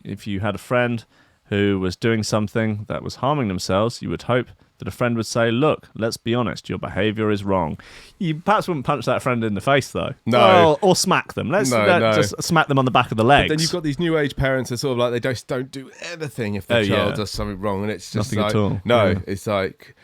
If you had a friend who was doing something that was harming themselves, you would hope that a friend would say, look, let's be honest, your behaviour is wrong." You perhaps wouldn't punch that friend in the face, though. No. Well, or smack them. Let's just smack them on the back of the legs. But then you've got these new age parents that sort of like, they just don't do anything if the child does something wrong. And it's just nothing like, at all. No, Yeah. It's like,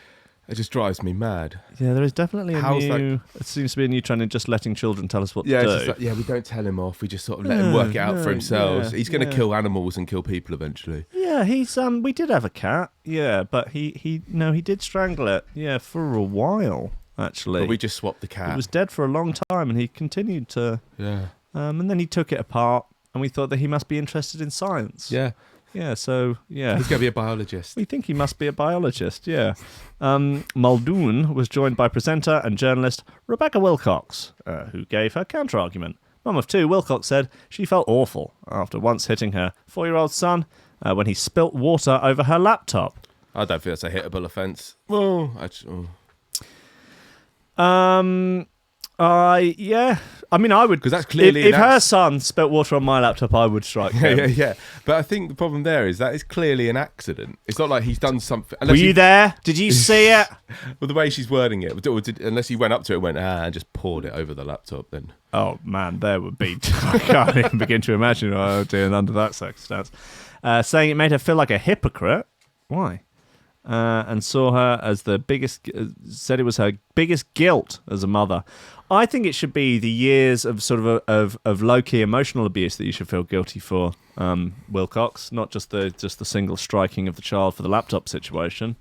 it just drives me mad. Yeah, there is definitely it seems to be a new trend in just letting children tell us what to do. It's just like, we don't tell him off. We just sort of let him work it out for himself. He's going to kill animals and kill people eventually. Yeah, he's we did have a cat. Yeah, but he did strangle it. Yeah, for a while actually. But we just swapped the cat. It was dead for a long time, and he continued to. Yeah. And then he took it apart, and we thought that he must be interested in science. Yeah. Yeah, so, yeah. He's going to be a biologist. We think he must be a biologist, yeah. Muldoon was joined by presenter and journalist Rebecca Wilcox, who gave her counter-argument. Mum of two, Wilcox said she felt awful after once hitting her 4-year-old son when he spilt water over her laptop. I don't think that's a hittable offence. Well, I mean, I would, because that's clearly if her son spilt water on my laptop, I would strike him. Yeah. But I think the problem there is that it's clearly an accident. It's not like he's done something. Were you there? Did you see it? Well, the way she's wording it, unless he went up to it and went and just poured it over the laptop, then. Oh man, there would be. I can't even begin to imagine what I was doing under that circumstance. Saying it made her feel like a hypocrite. Why? And saw her as the biggest, said it was her biggest guilt as a mother. I think it should be the years of sort of low-key emotional abuse that you should feel guilty for, Wilcox, not just the single striking of the child for the laptop situation.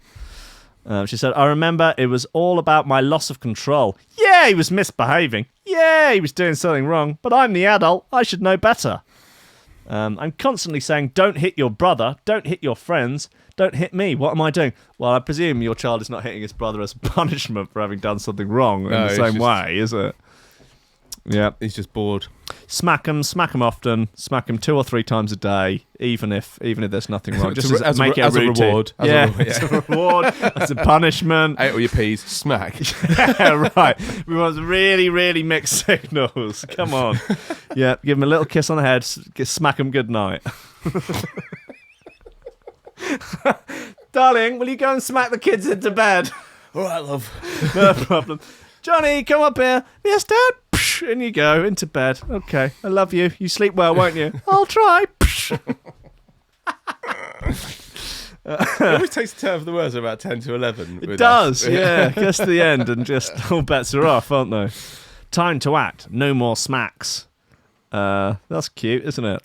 She said, "I remember it was all about my loss of control. Yeah, he was misbehaving. Yeah, he was doing something wrong, but I'm the adult. I should know better. I'm constantly saying, don't hit your brother, don't hit your friends, don't hit me. What am I doing? Well, I presume your child is not hitting his brother as punishment for having done something wrong in the same way, is it? Yeah. He's just bored. Smack him often, smack him 2 or 3 times a day, even if there's nothing wrong. Just as make it a routine. As a reward, as a punishment. 8 all your peas, smack. Yeah, right. We want really, really mixed signals. Come on. Yeah, give him a little kiss on the head, smack him good night. Darling, will you go and smack the kids into bed? All right, love. No problem. Johnny, come up here. Yes, Dad. In you go, into bed. Okay, I love you. You sleep well, won't you? I'll try. It always takes a turn for the worse about 10 to 11. It does, yeah. Gets to the end and just all bets are off, aren't they? Time to act. No more smacks. That's cute, isn't it?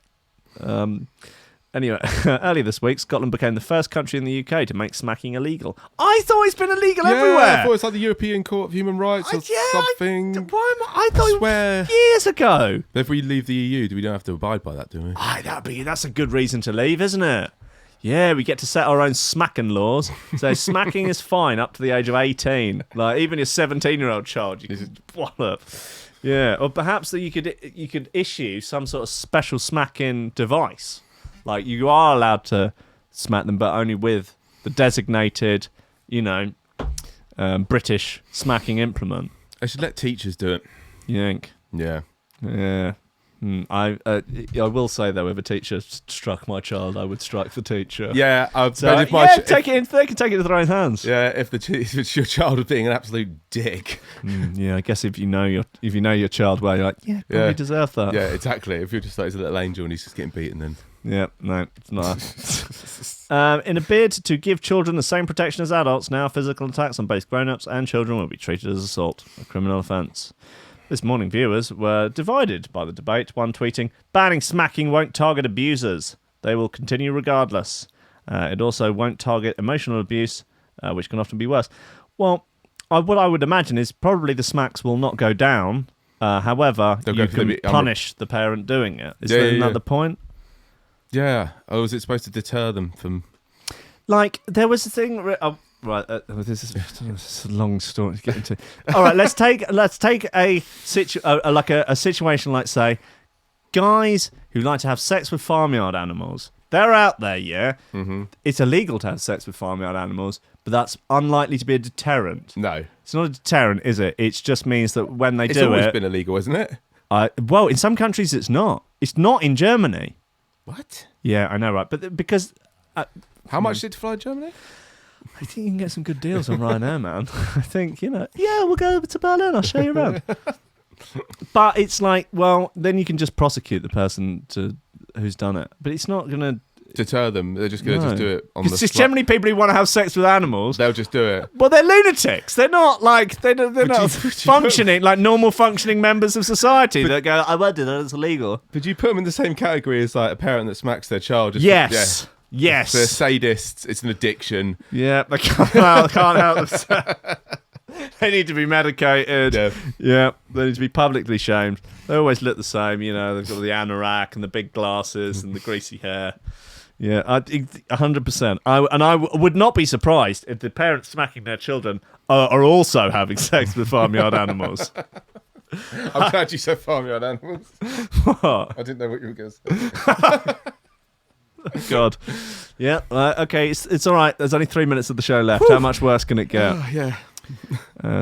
Anyway, earlier this week, Scotland became the first country in the UK to make smacking illegal. I thought it's been illegal everywhere. I thought it's like the European Court of Human Rights or something. I thought it was years ago. But if we leave the EU, we don't have to abide by that, do we? That's a good reason to leave, isn't it? Yeah, we get to set our own smacking laws. So smacking is fine up to the age of 18. Like even your 17-year-old child, you can wallop. Yeah, or perhaps that you could issue some sort of special smacking device. Like, you are allowed to smack them, but only with the designated, British smacking implement. I should let teachers do it. You think? Yeah. Yeah. I will say though, if a teacher struck my child, I would strike the teacher. Yeah, so, if take it in. They can take it into their own hands. Yeah, if your child was being an absolute dick. Yeah, I guess if you know your child well, you're like, yeah, probably deserve that. Yeah, exactly. If you're just like he's a little angel and he's just getting beaten, then. Yeah, no, it's not. In a bid to give children the same protection as adults, now physical attacks on both grown-ups and children will be treated as assault, a criminal offence. This morning, viewers were divided by the debate, one tweeting, "Banning smacking won't target abusers. They will continue regardless. It also won't target emotional abuse, which can often be worse." Well, what I would imagine is probably the smacks will not go down. However, you can punish the parent doing it. Isn't that the point? Yeah. Oh, is it supposed to deter them from... Like, there was a thing... this is a long story to get into. All right, let's take a situation like, say, guys who like to have sex with farmyard animals. They're out there, yeah? Mm-hmm. It's illegal to have sex with farmyard animals, but that's unlikely to be a deterrent. No. It's not a deterrent, is it? It just means that when they do it... It's always been illegal, isn't it? Well, in some countries it's not. It's not in Germany. What? Yeah, I know, right? But because... How much did it fly to Germany? I think you can get some good deals on Ryanair, man. I think, we'll go over to Berlin, I'll show you around. But it's like, well, then you can just prosecute the person who's done it. But it's not going to... deter them. They're just going to do it on the spot. It's generally people who want to have sex with animals. They'll just do it. Well, they're lunatics. They're not like... They're not functioning, like normal functioning members of society that go, I won't do that, it's illegal. But you put them in the same category as like a parent that smacks their child? Yes. Yes. They're sadists. It's an addiction. Yeah, they can't help themselves. They need to be medicated. Yeah, they need to be publicly shamed. They always look the same, they've got the anorak and the big glasses and the greasy hair. Yeah, 100%. I would not be surprised if the parents smacking their children are also having sex with farmyard animals. I'm glad you said farmyard animals. What? I didn't know what you were going to say. God. Yeah, okay, it's all right. There's only 3 minutes of the show left. Whew. How much worse can it get? Yeah.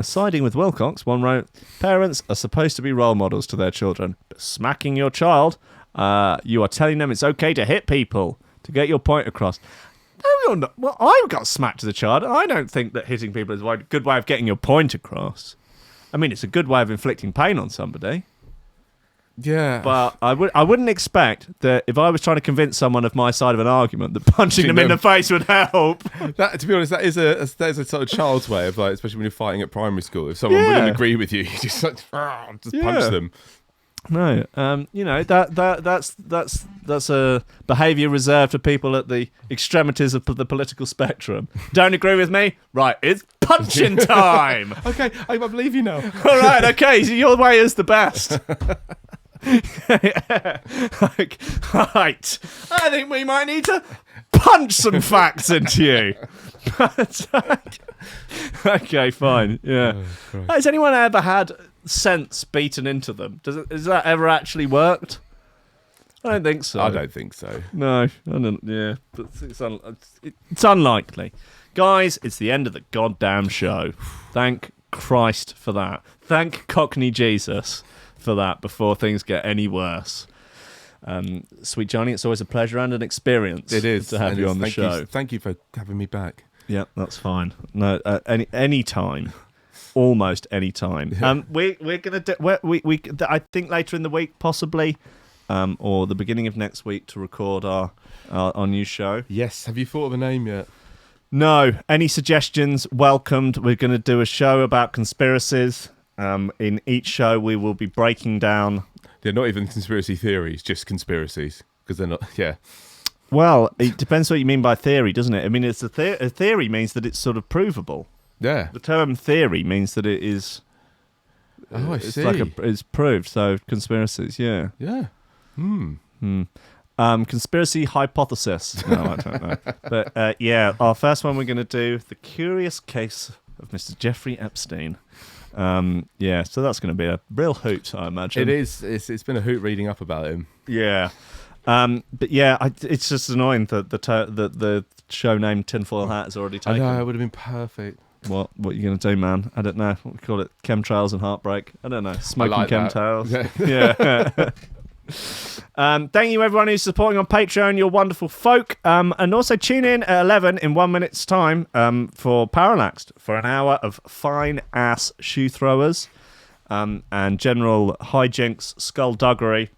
Siding with Wilcox, one wrote, "Parents are supposed to be role models to their children, but smacking your child, you are telling them it's okay to hit people to get your point across." No, you're not. Well, I got smacked as a child. I don't think that hitting people is a good way of getting your point across. I mean, it's a good way of inflicting pain on somebody. Yeah, but I wouldn't expect that if I was trying to convince someone of my side of an argument that punching them in the face would help. That, to be honest, that is a sort of child's way of, like, especially when you're fighting at primary school. If someone wouldn't agree with you, you just punch them. No, that's a behaviour reserved for people at the extremities of the political spectrum. Don't agree with me? Right, it's punching time. Okay, I believe you now. All right, okay, so your way is the best. Right, I think we might need to punch some facts into you. Okay, fine. Yeah. Has anyone ever had sense beaten into them? Has that ever actually worked? I don't think so. I don't think so. No, I don't. Yeah, but it's unlikely. Guys, it's the end of the goddamn show. Thank Christ for that. Thank Cockney Jesus for that before things get any worse. Sweet Johnny, it's always a pleasure and an experience. It is to have you on the show. Thank you for having me back. Yeah, that's fine. No, any time, almost any time. We're gonna do. I think later in the week, possibly, or the beginning of next week, to record our new show. Yes. Have you thought of a name yet? No. Any suggestions welcomed? We're going to do a show about conspiracies. In each show, we will be breaking down. They're not even conspiracy theories, just conspiracies, because they're not. Yeah. Well, it depends what you mean by theory, doesn't it? I mean, it's a theory means that it's sort of provable. Yeah. The term theory means that it is. Oh, I see. It's proved. So conspiracies, yeah. Yeah. Conspiracy hypothesis. No, I don't know. But yeah, our first one we're going to do, the curious case of Mr. Jeffrey Epstein. Yeah, so that's going to be a real hoot, I imagine. It is. It's been a hoot reading up about him. Yeah. But yeah, it's just annoying that the show name Tinfoil Hat is already taken. I know, it would have been perfect. What are you going to do, man? I don't know. What we call it? Chemtrails and heartbreak? I don't know. Smoking like chemtrails. Yeah. Thank you everyone who's supporting on Patreon. You're wonderful folk. And also tune in at 11 in 1 minute's time for Parallaxed for an hour of fine ass shoe throwers and general hijinks, skullduggery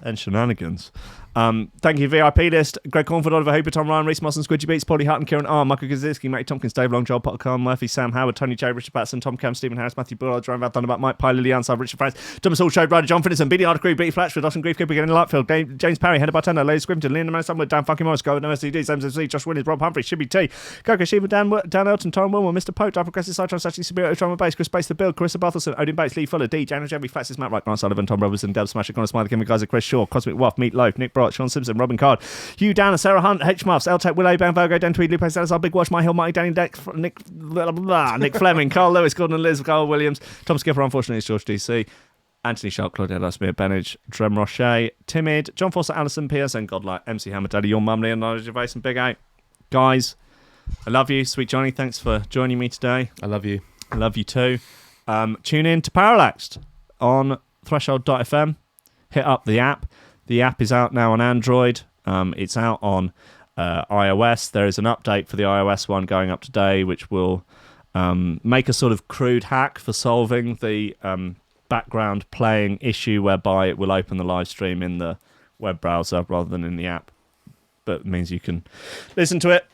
and shenanigans. Thank you, VIP list. Greg Cornford, Oliver Hooper, Tom Ryan, Reece Mosson, Squidgy Beats, Pauly Hutton, Ciarán R, Michael Kedzierski, Matty Tomkins, Dave Long, Joel Potter, Colm Murphy, Sam Howard, Tony J, Richard Patterson, Tom Camm, Stephen Harris, Matthieu Boulard, Jeroen Van Thunderbutt, Mike Pye, Lily Unsub, Richard Franks, Thomas Hall, Chode Ryder, John Finison, BDR Crew, Blatchford, Austin Grief, Cooper, Gennady Lightfield, James Parry, Hendo Bartendo, Lady Scrimpton, Leon Man Sumwood, Dan fucking Morris, Guy With No STD, James MC, Josh Williams, Rob Humphrey, Shibby T, Coco Shiva, Dan Elton, Taran Wilmore, Mr. Pope, Dive Progressive Cytron, Sachi Spirit, Drum and Bass, Kris Breaks, The Build, Karissa Barthelson, Odin Bates, Lee Fuller, D, Janet Jemmy, Flaxis, Matt Wright, Grant Sullivan, Tom Robertson, Deb Smasher, Connor Smiley, Kim Geyser, Chris Shaw, Cosmic Waff, Meat Loaf, Nick Brott, Sean Simpson, Robin Card, Hugh Down, Sarah Hunt, H. Muffs, L Tech, Willow, Ben Virgo, Dan Tweed, Lupe Salazar, Big Watch, My Hill, Mighty Danny Deck, Nick Fleming, Carl Lewis, Gordon Liz, Carl Williams, Tom Skipper, unfortunately, it's George DC, Anthony Sharp, Claudia Lasmere, Benage, Drem Rocher, Timid, John Foster, Alison Pierce, and Godlike, MC Hammer, Daddy, Your Mum, Leon, Knowledge of Ace, and Big A. Guys, I love you. Sweet Johnny, thanks for joining me today. I love you. I love you too. Tune in to Parallaxed on Threshold.fm. Hit up the app. The app is out now on Android. It's out on iOS. There is an update for the iOS one going up today, which will make a sort of crude hack for solving the background playing issue, whereby it will open the live stream in the web browser rather than in the app. But it means you can listen to it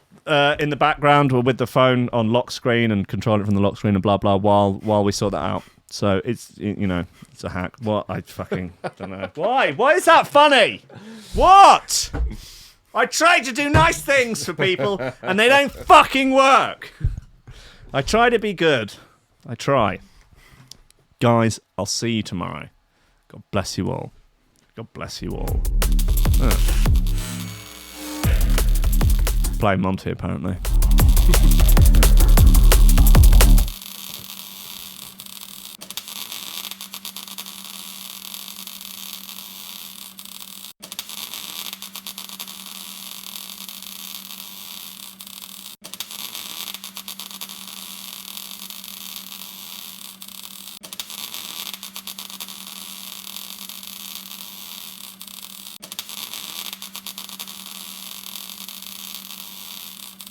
in the background or with the phone on lock screen and control it from the lock screen and blah blah while we sort that out. So it's it's a hack. What? I fucking don't know. Why? Why is that funny? What? I try to do nice things for people and they don't fucking work. I try to be good. I try. Guys, I'll see you tomorrow. God bless you all. God bless you all. Playing Monty, apparently.